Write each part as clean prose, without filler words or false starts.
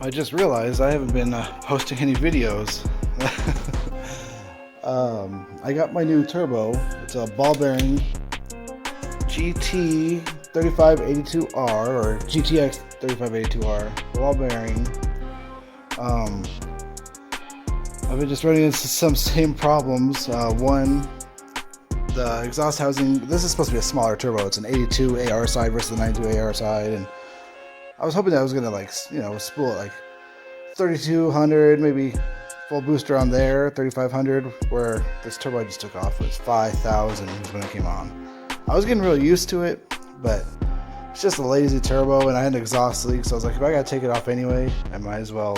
I just realized I haven't been posting any videos. I got my new turbo. It's a ball bearing GT3582R or GTX3582R ball bearing. I've been just running into some same problems. One, the exhaust housing. This is supposed to be a smaller turbo. It's an 82 AR side versus the 92 AR side, and I was hoping that I was gonna spool it like 3200, maybe full booster on there, 3500. Where this turbo I just took off was 5000 when it came on. I was getting really used to it, but it's just a lazy turbo, and I had an exhaust leak, so I was like, if I gotta take it off anyway, I might as well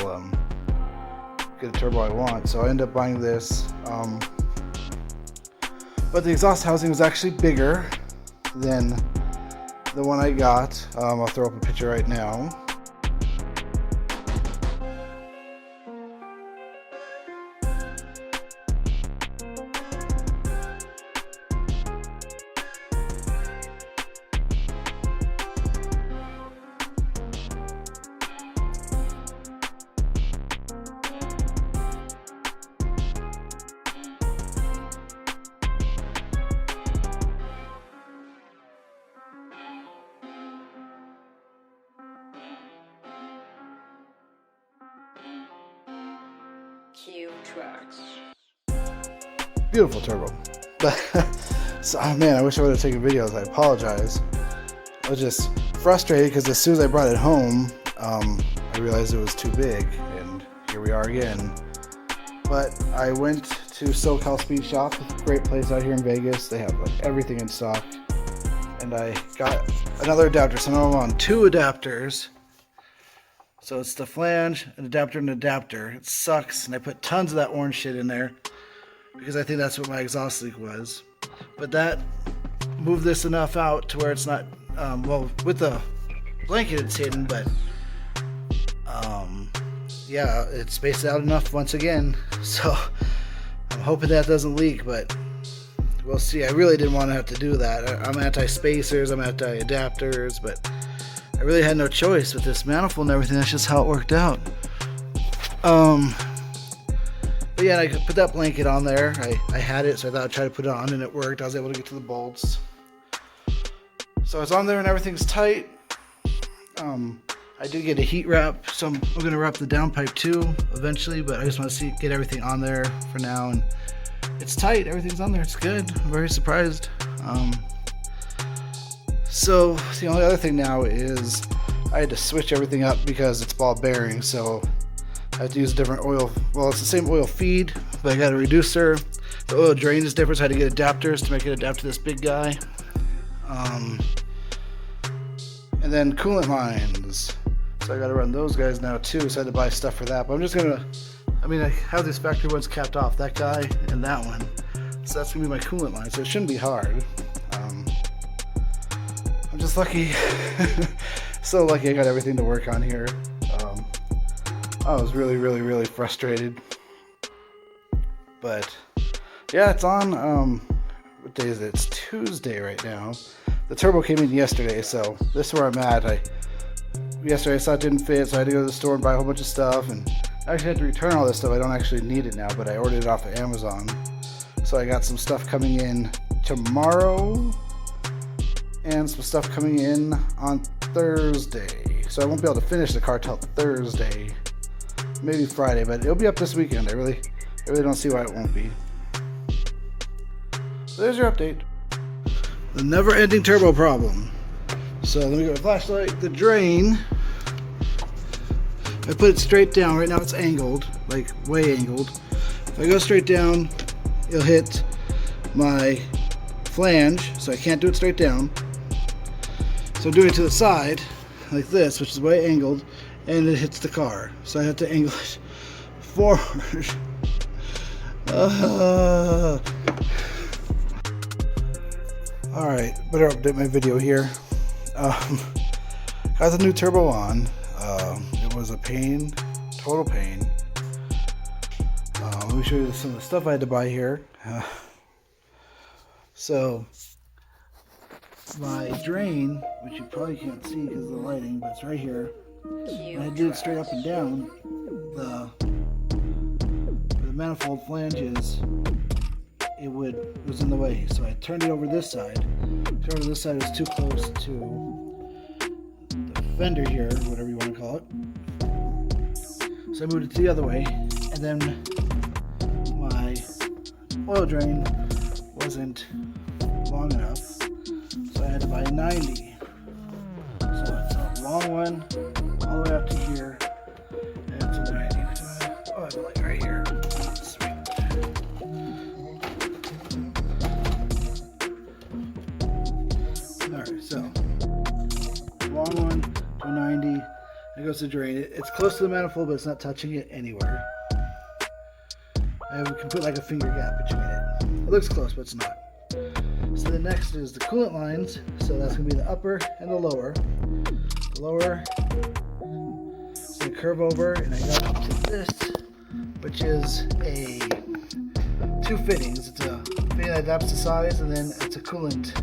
get a turbo I want. So I ended up buying this, but the exhaust housing was actually bigger than the one I got. I'll throw up a picture right now. Beautiful turbo. So, oh man, I wish I would have taken videos. I apologize. I was just frustrated because as soon as I brought it home, I realized it was too big, and here we are again. But I went to SoCal Speed Shop, a great place out here in Vegas. They have like everything in stock, and I got another adapter. So now I'm on two adapters. So it's the flange, an adapter, and an adapter. It sucks, and I put tons of that orange shit in there because I think that's what my exhaust leak was. But that moved this enough out to where it's not, well, with the blanket it's hidden, but yeah, it spaced out enough once again. So I'm hoping that doesn't leak, but we'll see. I really didn't want to have to do that. I'm anti-spacers, I'm anti-adapters, but I really had no choice with this manifold and everything. That's just how it worked out. But yeah, I could put that blanket on there. I had it, so I thought I'd try to put it on, and it worked. I was able to get to the bolts. So it's on there and everything's tight. I did get a heat wrap, so I'm going to wrap the downpipe too eventually, but I just want to get everything on there for now. And it's tight. Everything's on there. It's good. I'm very surprised. So the only other thing now is I had to switch everything up because it's ball bearing, so I have to use a different oil. Well, it's the same oil feed, but I got a reducer. The oil drain is different, so I had to get adapters to make it adapt to this big guy. And then coolant lines. So I got to run those guys now too, so I had to buy stuff for that. But I'm just gonna, I have these factory ones capped off, that guy and that one. So that's gonna be my coolant line, so it shouldn't be hard. I'm just lucky, so lucky I got everything to work on here. I was really frustrated, but yeah, it's on. What day is it? It's Tuesday right now. The turbo came in yesterday, so this is where I'm at. Yesterday I saw it didn't fit, so I had to go to the store and buy a whole bunch of stuff, and I actually had to return all this stuff. I don't actually need it now, but I ordered it off of Amazon, so I got some stuff coming in tomorrow and some stuff coming in on Thursday. So I won't be able to finish the car till Thursday, maybe Friday, but it'll be up this weekend. I really don't see why it won't be. So there's your update. The never-ending turbo problem. So let me go to flashlight. The drain, I put it straight down. Right now it's angled, like way angled. If I go straight down, it'll hit my flange, so I can't do it straight down. So I'm doing it to the side, like this, which is way angled, and it hits the car. So I have to angle it forward. Alright, better update my video here. Got the new turbo on. It was a pain, total pain. Let me show you some of the stuff I had to buy here. So my drain, which you probably can't see because of the lighting, but it's right here. When I did it straight up and down, the manifold flanges, it was in the way. So I turned it over this side. Turned over this side, it was too close to the fender here, whatever you want to call it. So I moved it to the other way, and then my oil drain wasn't long enough, so I had to buy a 90. So it's a long one, all the way up to here, and it's a 90. So I have it like right here. Sweet. Alright, so long one to 90. It goes to drain. It's close to the manifold, but it's not touching it anywhere. I can put like a finger gap between it. It looks close, but it's not. So the next is the coolant lines. So that's going to be the upper and the lower. The lower is going to curve over, and I got up to this, which is two fittings. It's a fitting that adapts to size, and then it's a coolant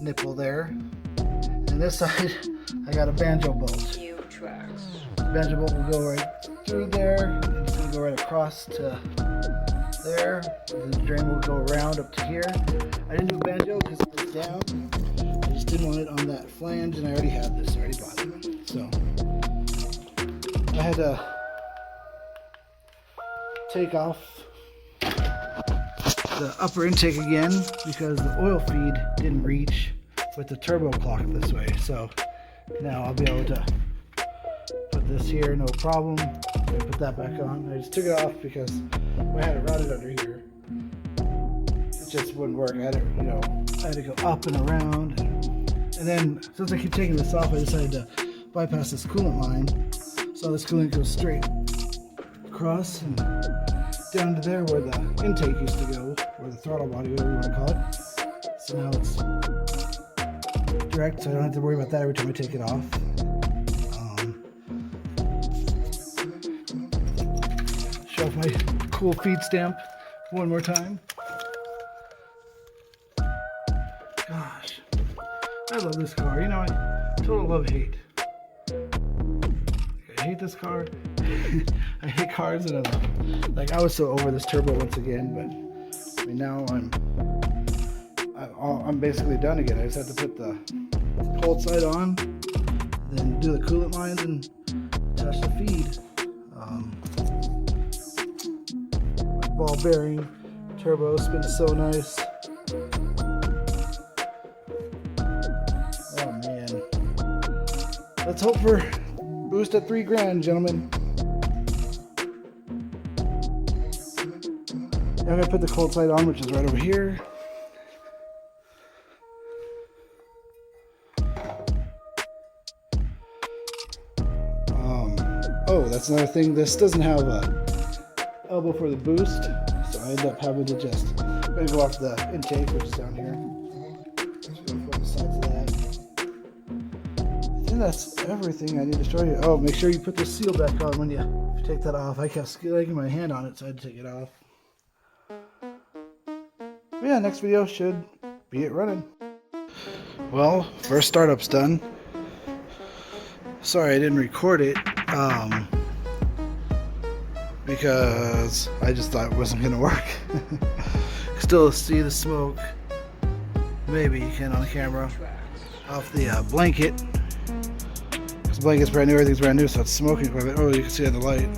nipple there. And this side, I got a banjo bolt. The banjo bolt will go right through there, and it's going to go right across to there. The drain will go around up to here. I didn't do banjo because it was down. I just didn't want it on that flange, and I already have this. I already bought it. So I had to take off the upper intake again because the oil feed didn't reach with the turbo clock this way. So now I'll be able to put this here, no problem. Put that back on. I just took it off because I had it routed under here. It just wouldn't work. I had to go up and around. And then since I keep taking this off, I decided to bypass this coolant line. So this coolant goes straight across and down to there where the intake used to go, or the throttle body, whatever you want to call it. So now it's direct, so I don't have to worry about that every time I take it off. Show off my cool feed stamp one more time. Gosh, I love this car. You know, total love-hate. I hate this car. I hate cars, and I was so over this turbo once again, but I mean, now I'm basically done again. I just have to put the cold side on, then do the coolant lines and touch the feed. Ball bearing, turbo spins so nice. Oh man. Let's hope for boost at $3,000, gentlemen. Now I'm gonna put the cold side on, which is right over here. Oh, that's another thing. This doesn't have a elbow for the boost, so I end up having to just go off the intake, which is down here. Just go for the sides of that. I think that's everything I need to show you. Oh, make sure you put the seal back on when you take that off. I kept getting my hand on it, so I had to take it off. But yeah, next video should be it running. Well, first startup's done. Sorry I didn't record it. Because I just thought it wasn't gonna work. Still see the smoke. Maybe you can on the camera. Off the blanket. Because the blanket's brand new, everything's brand new, so it's smoking quite a bit. Oh, you can see it in the light.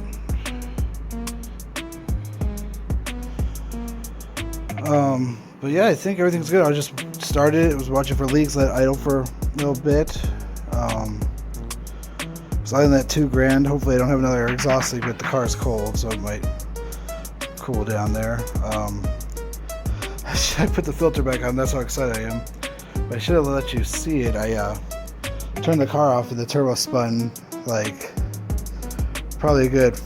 But yeah, I think everything's good. I just started it, was watching for leaks, let it idle for a little bit. So other than that $2,000, hopefully I don't have another exhaust leak, but the car's cold, so it might cool down there. I put the filter back on, that's how excited I am. But I should have let you see it. I turned the car off and the turbo spun like probably a good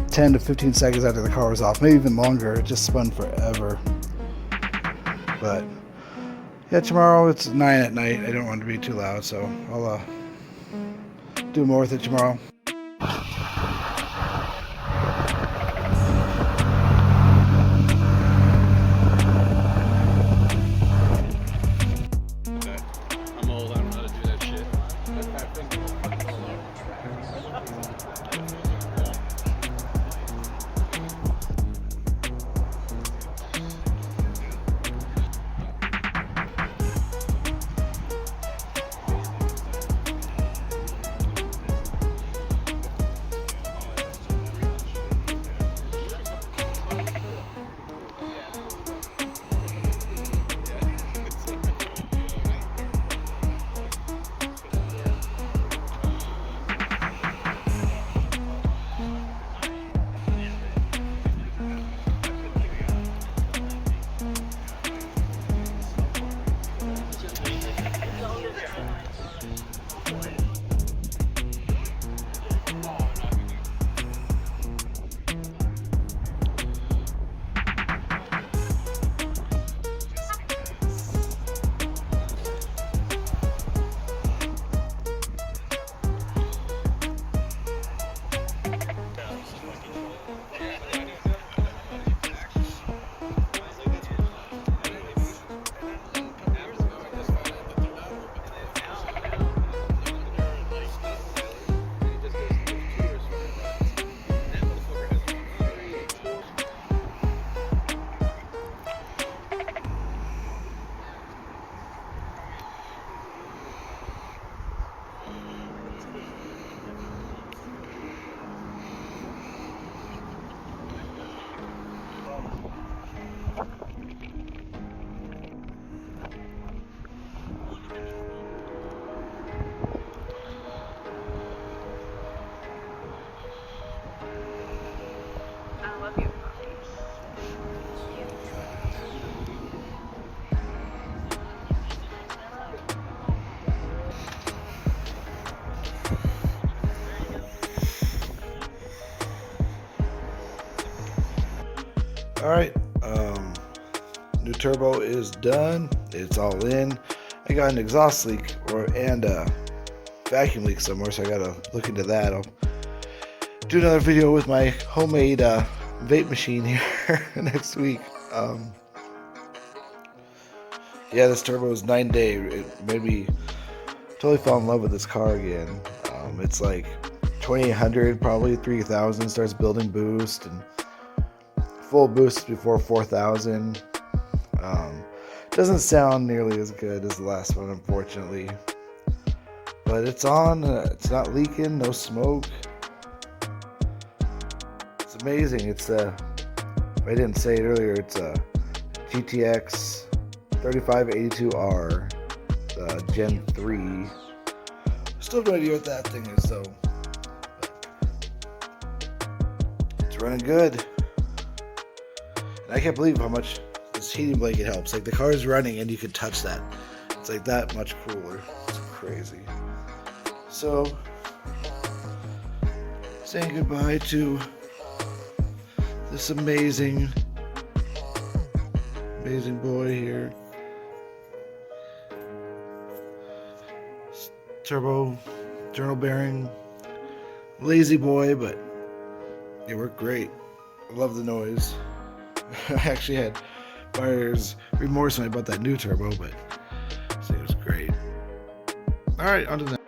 10 to 15 seconds after the car was off, maybe even longer. It just spun forever. But yeah, tomorrow it's 9 at night. I don't want it to be too loud, so I'll do more with it tomorrow. I'm old, I don't know how to do that shit. Alright, new turbo is done. It's all in. I got an exhaust leak and a vacuum leak somewhere, so I gotta look into that. I'll do another video with my homemade vape machine here next week. Yeah, this turbo is 9-day. It made me totally fall in love with this car again. It's like 2800, probably 3000, starts building boost, and full boost before 4000. Doesn't sound nearly as good as the last one, unfortunately, but it's on. It's not leaking, no smoke. It's amazing. It's if I didn't say it earlier, it's a GTX3582R, Gen 3. Still have no idea what that thing is though. It's running good. And I can't believe how much this heating blanket helps. Like, the car is running and you can touch that. It's like that much cooler. It's crazy. So, saying goodbye to this amazing boy here. Turbo journal bearing, lazy boy, but it worked great. I love the noise. I actually had buyer's remorse when I bought that new turbo, but it was great. All right, on to the next.